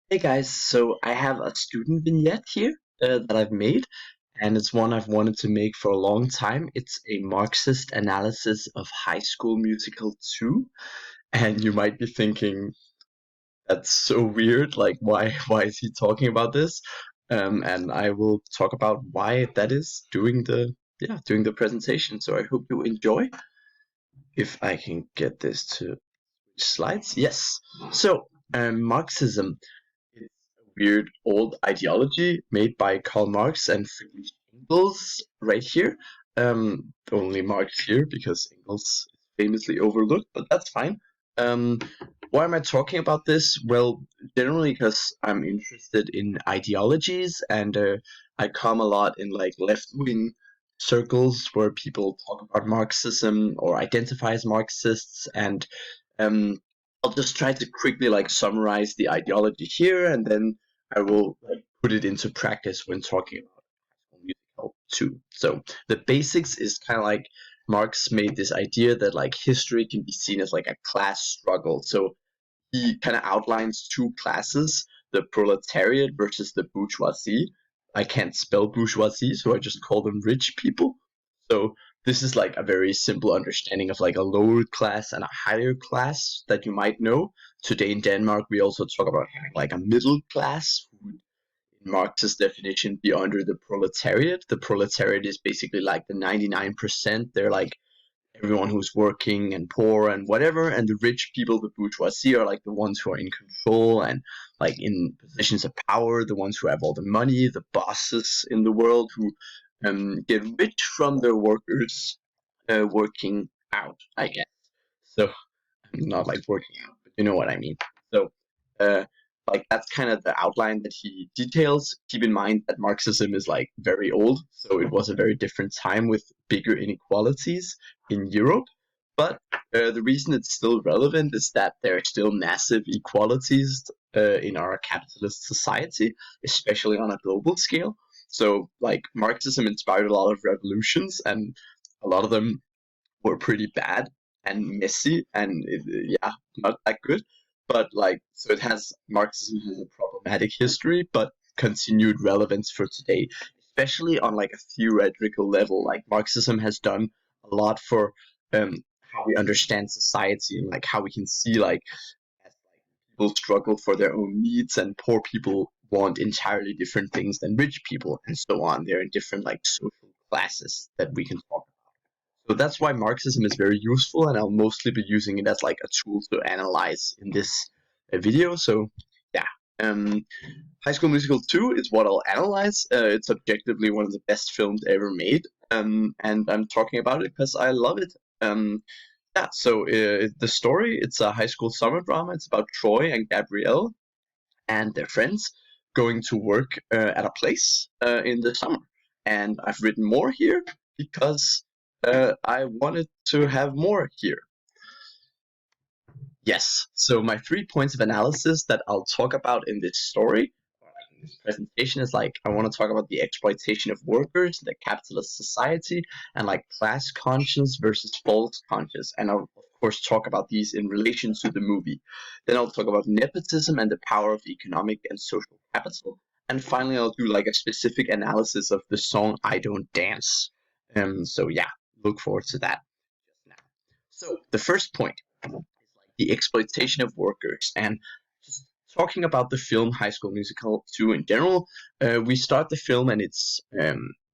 Hey guys, so I have a student vignette here that I've made, and it's one I've wanted to make for a long time. It's a Marxist analysis of High School Musical 2, and you might be thinking, that's so weird, like why is he talking about this? And I will talk about why that is doing the presentation. So I hope you enjoy. If I can get this to slides. Yes. So Marxism. It's a weird old ideology made by Karl Marx and Friedrich Engels right here. Only Marx here because Engels is famously overlooked, but that's fine. Um, why am I talking about this? Well, generally because I'm interested in ideologies and I come a lot in like left-wing circles where people talk about Marxism or identify as Marxists and um, I'll just try to quickly like summarize the ideology here, and then I will like put it into practice when talking about High School Musical 2. So the basics is kind of like Marx made this idea that like history can be seen as like a class struggle. So he kind of outlines two classes: the proletariat versus the bourgeoisie. I can't spell bourgeoisie, so I just call them rich people. So this is like a very simple understanding of like a lower class and a higher class that you might know. Today in Denmark, we also talk about having like a middle class who would, in Marx's definition, be under the proletariat. The proletariat is basically like the 99%. They're like everyone who's working and poor and whatever, and the rich people, the bourgeoisie, are like the ones who are in control and like in positions of power, the ones who have all the money, the bosses in the world who get rich from their workers working out, I guess. So not like working out, but you know what I mean. So, uh, like that's kind of the outline that he details. Keep in mind that Marxism is like very old, so it was a very different time with bigger inequalities in Europe. But the reason it's still relevant is that there are still massive equalities in our capitalist society, especially on a global scale. So, like Marxism inspired a lot of revolutions, and a lot of them were pretty bad and messy and yeah, not that good. But like, so it has Marxism has a problematic history, but continued relevance for today, especially on like a theoretical level. Like Marxism has done a lot for how we understand society and like how we can see like as like people struggle for their own needs and poor people want entirely different things than rich people and so on. They're in different like social classes that we can talk. So that's why Marxism is very useful, and I'll mostly be using it as like a tool to analyze in this video. So yeah, um, High School Musical 2 is what I'll analyze. It's objectively one of the best films ever made, and I'm talking about it because I love it. Yeah, so the story, it's a high school summer drama. It's about Troy and Gabrielle and their friends going to work at a place in the summer. And I've written more here because I wanted to have more here. Yes, so my 3 points of analysis that I'll talk about in this story, or like in this presentation, is like I want to talk about the exploitation of workers, the capitalist society, and like class conscience versus false conscience. And I'll of course talk about these in relation to the movie. Then I'll talk about nepotism and the power of economic and social capital. And finally, I'll do like a specific analysis of the song "I Don't Dance." So yeah, look forward to that. Just now. So the first point is like the exploitation of workers, and just talking about the film High School Musical 2 in general. We start the film and it's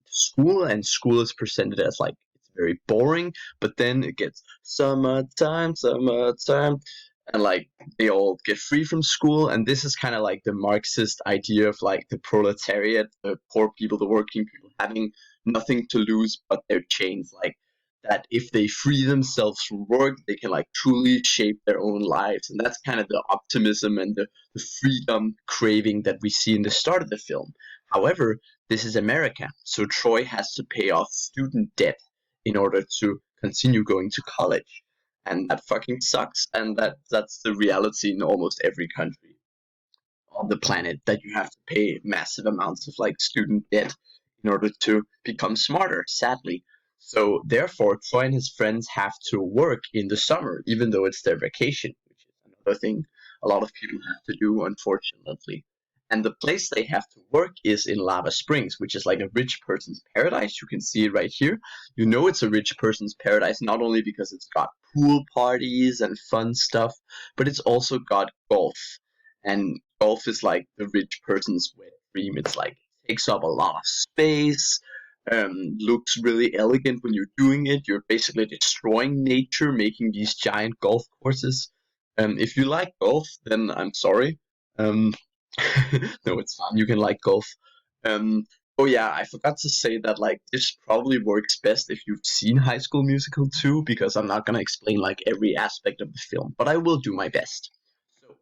school, and school is presented as like it's very boring, but then it gets summertime, summertime, and like they all get free from school, and this is kind of like the Marxist idea of like the proletariat, the poor people, the working people having nothing to lose but their chains, like that if they free themselves from work, they can like truly shape their own lives. And that's kind of the optimism and the freedom craving that we see in the start of the film. However, this is America, so Troy has to pay off student debt in order to continue going to college. And that fucking sucks, and that's the reality in almost every country on the planet, that you have to pay massive amounts of like student debt in order to become smarter, sadly. So therefore Troy and his friends have to work in the summer, even though it's their vacation, which is another thing a lot of people have to do, unfortunately. And the place they have to work is in Lava Springs, which is like a rich person's paradise. You can see it right here. You know it's a rich person's paradise not only because it's got pool parties and fun stuff, but it's also got golf. And golf is like the rich person's wet dream. It's like it takes up a lot of space, looks really elegant when you're doing it. You're basically destroying nature, making these giant golf courses. If you like golf, then I'm sorry. Um, no, it's fine. You can like golf. Um, oh yeah, I forgot to say that like this probably works best if you've seen High School Musical 2, because I'm not gonna explain like every aspect of the film, but I will do my best. So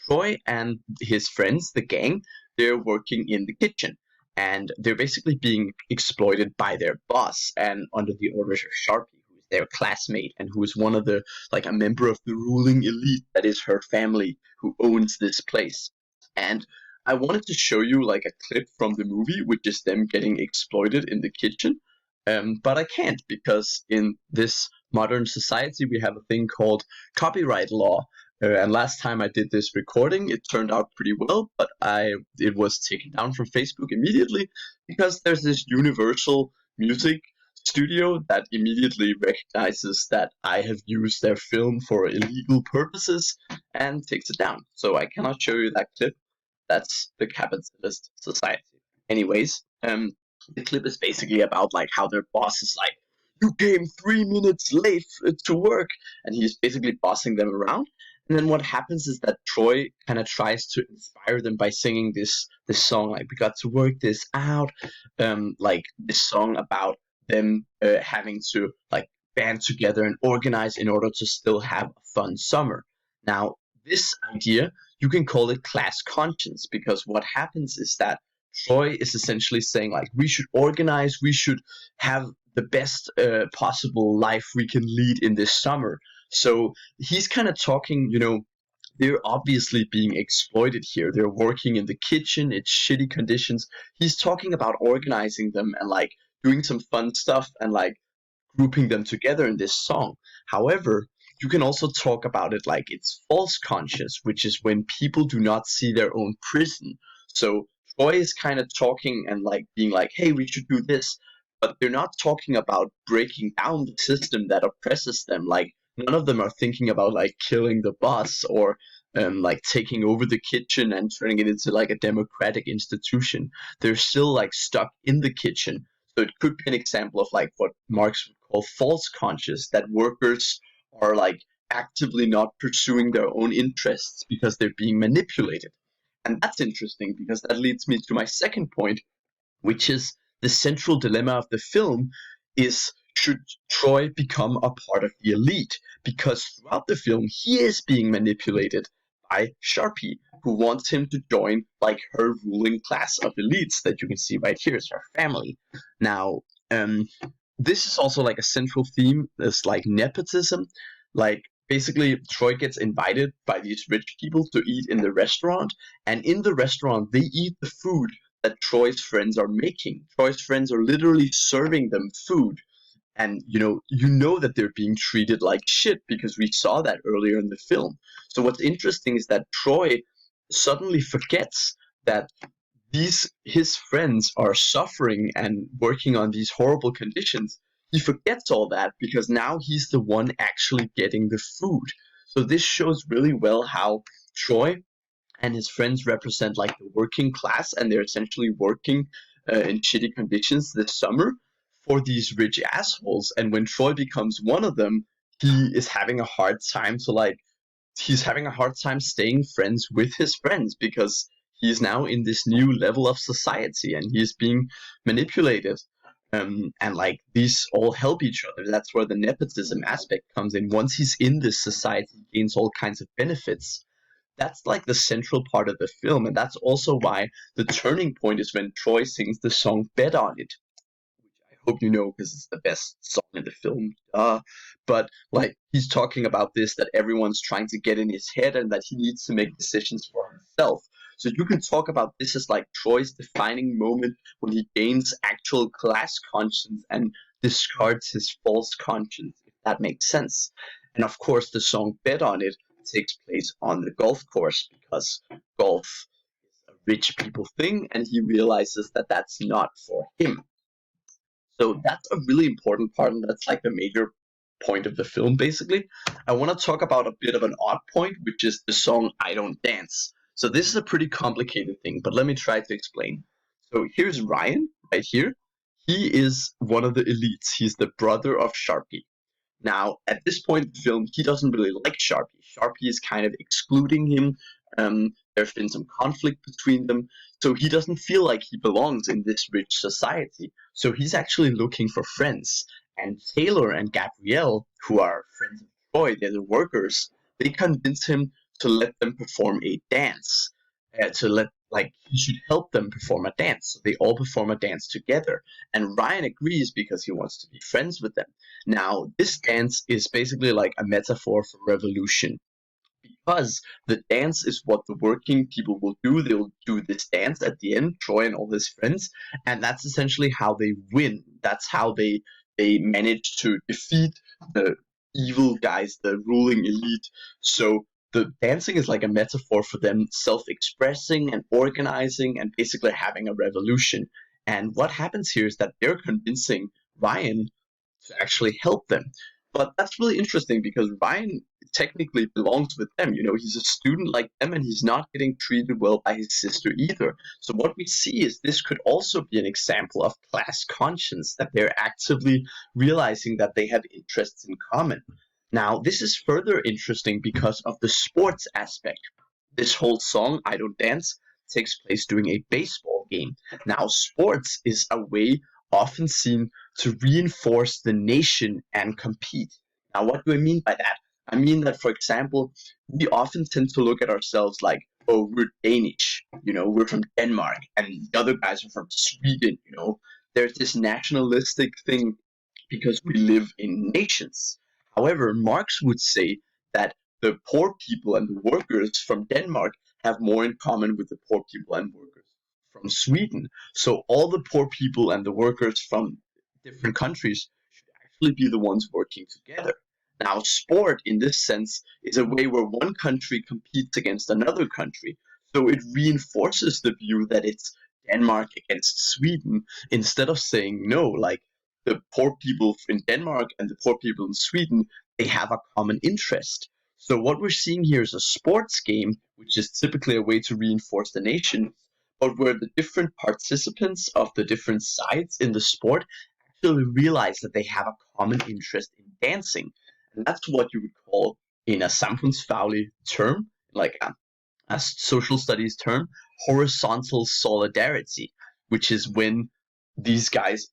Troy and his friends, the gang, they're working in the kitchen. And they're basically being exploited by their boss and under the orders of Sharpie, who is their classmate and who is one of the, like a member of the ruling elite that is her family who owns this place. And I wanted to show you like a clip from the movie, which is them getting exploited in the kitchen. But I can't because in this modern society we have a thing called copyright law. And last time I did this recording, it turned out pretty well, but it was taken down from Facebook immediately because there's this Universal Music studio that immediately recognizes that I have used their film for illegal purposes and takes it down. So I cannot show you that clip. That's the capitalist society. Anyways, the clip is basically about like how their boss is like, "You came 3 minutes late to work," and he's basically bossing them around. And then what happens is that Troy kind of tries to inspire them by singing this song, like "We got to work this out," like this song about them having to like band together and organize in order to still have a fun summer. Now, this idea, you can call it class conscience, because what happens is that Troy is essentially saying like we should organize, we should have the best possible life we can lead in this summer. So he's kind of talking, they're obviously being exploited here. They're working in the kitchen, it's shitty conditions. He's talking about organizing them and like doing some fun stuff and like grouping them together in this song. However, you can also talk about it like it's false conscious, which is when people do not see their own prison. So Troy is kind of talking and like being like, hey, we should do this, but they're not talking about breaking down the system that oppresses them. Like none of them are thinking about like killing the boss or like taking over the kitchen and turning it into like a democratic institution. They're still like stuck in the kitchen, so it could be an example of like what Marx would call false conscious, that workers are like actively not pursuing their own interests because they're being manipulated. And that's interesting because that leads me to my second point, which is the central dilemma of the film is, should Troy become a part of the elite? Because throughout the film he is being manipulated by Sharpie, who wants him to join like her ruling class of elites that you can see right here is her family. Now, this is also like a central theme, is like nepotism. Like basically Troy gets invited by these rich people to eat in the restaurant, and in the restaurant they eat the food that Troy's friends are making. Troy's friends are literally serving them food. And you know that they're being treated like shit because we saw that earlier in the film. So what's interesting is that Troy suddenly forgets that these his friends are suffering and working on these horrible conditions. He forgets all that because now he's the one actually getting the food. So this shows really well how Troy and his friends represent like the working class, and they're essentially working in shitty conditions this summer for these rich assholes. And when Troy becomes one of them, he is having a hard time to like he's having a hard time staying friends with his friends because he's now in this new level of society and he's being manipulated. And like these all help each other. That's where the nepotism aspect comes in. Once he's in this society, he gains all kinds of benefits. That's like the central part of the film, and that's also why the turning point is when Troy sings the song "Bet on It," which I hope you know because it's the best song in the film. But like he's talking about this, that everyone's trying to get in his head and that he needs to make decisions for himself. So you can talk about this as like Troy's defining moment when he gains actual class conscience and discards his false conscience, if that makes sense. And of course, the song "Bet on It" takes place on the golf course because golf is a rich people thing, and he realizes that that's not for him. So that's a really important part, and that's like the major point of the film, basically. I want to talk about a bit of an odd point, which is the song I Don't Dance. So this is a pretty complicated thing, but let me try to explain. So here's Ryan, right here. He is one of the elites. He's the brother of Sharpie. Now, at this point in the film, he doesn't really like Sharpie. Sharpie is kind of excluding him. There's been some conflict between them. So he doesn't feel like he belongs in this rich society. So he's actually looking for friends. And Taylor and Gabrielle, who are friends of Troy, they're the workers, they convince him to let them perform a dance. He should help them perform a dance. So they all perform a dance together. And Ryan agrees because he wants to be friends with them. Now, this dance is basically like a metaphor for revolution because the dance is what the working people will do. They'll do this dance at the end, Troy and all his friends, and that's essentially how they win. That's how they manage to defeat the evil guys, the ruling elite. So the dancing is like a metaphor for them self-expressing and organizing and basically having a revolution. And what happens here is that they're convincing Ryan to actually help them. But that's really interesting because Ryan technically belongs with them. He's a student like them and he's not getting treated well by his sister either. So what we see is this could also be an example of class conscience, that they're actively realizing that they have interests in common. Now, this is further interesting because of the sports aspect. This whole song, I Don't Dance, takes place during a baseball game. Now, sports is a way often seen to reinforce the nation and compete. Now, what do I mean by that? I mean that, for example, we often tend to look at ourselves like, oh, we're Danish, we're from Denmark, and the other guys are from Sweden. There's this nationalistic thing because we live in nations. However, Marx would say that the poor people and the workers from Denmark have more in common with the poor people and workers from Sweden. So all the poor people and the workers from different countries should actually be the ones working together. Now, sport in this sense is a way where one country competes against another country. So it reinforces the view that it's Denmark against Sweden instead of saying no, like the poor people in Denmark and the poor people in Sweden, they have a common interest. So what we're seeing here is a sports game, which is typically a way to reinforce the nation, but where the different participants of the different sides in the sport actually realize that they have a common interest in dancing. And that's what you would call, in a samfundsfaglig term, like a social studies term, horizontal solidarity, which is when these guys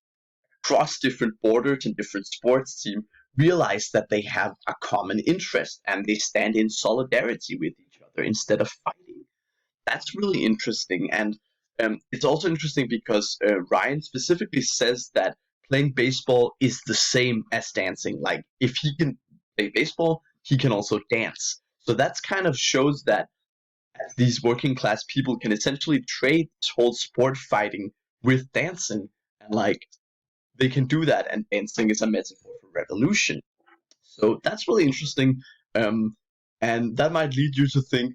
cross different borders and different sports teams realize that they have a common interest and they stand in solidarity with each other instead of fighting. That's really interesting. And it's also interesting because Ryan specifically says that playing baseball is the same as dancing. Like, if he can play baseball, he can also dance. So that's kind of shows that these working class people can essentially trade this whole sport fighting with dancing. And like, they can do that, and dancing is a metaphor for revolution. So that's really interesting. Um, and that might lead you to think,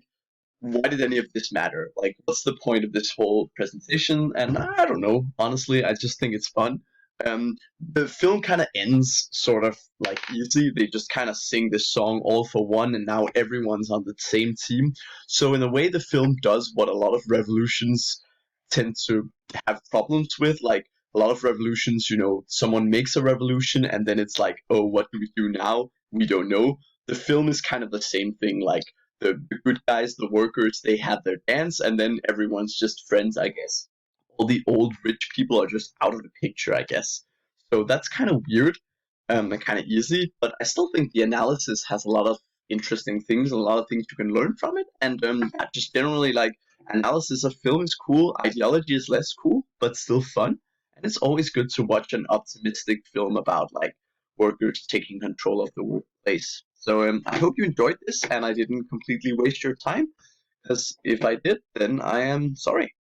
why did any of this matter? Like, what's the point of this whole presentation? And I don't know. Honestly, I just think it's fun. The film kind of ends sort of like easy. They just kind of sing this song all for one, and now everyone's on the same team. So in a way, the film does what a lot of revolutions tend to have problems with. Like, a lot of revolutions, someone makes a revolution, and then it's like, oh, what do we do now? We don't know. The film is kind of the same thing. Like, the good guys, the workers, they have their dance, and then everyone's just friends, I guess. All the old rich people are just out of the picture, I guess. So that's kind of weird, and kind of easy, but I still think the analysis has a lot of interesting things and a lot of things you can learn from it. And yeah, just generally, like, analysis of film is cool, ideology is less cool, but still fun. And it's always good to watch an optimistic film about like workers taking control of the workplace. So I hope you enjoyed this and I didn't completely waste your time, because if I did, then I am sorry.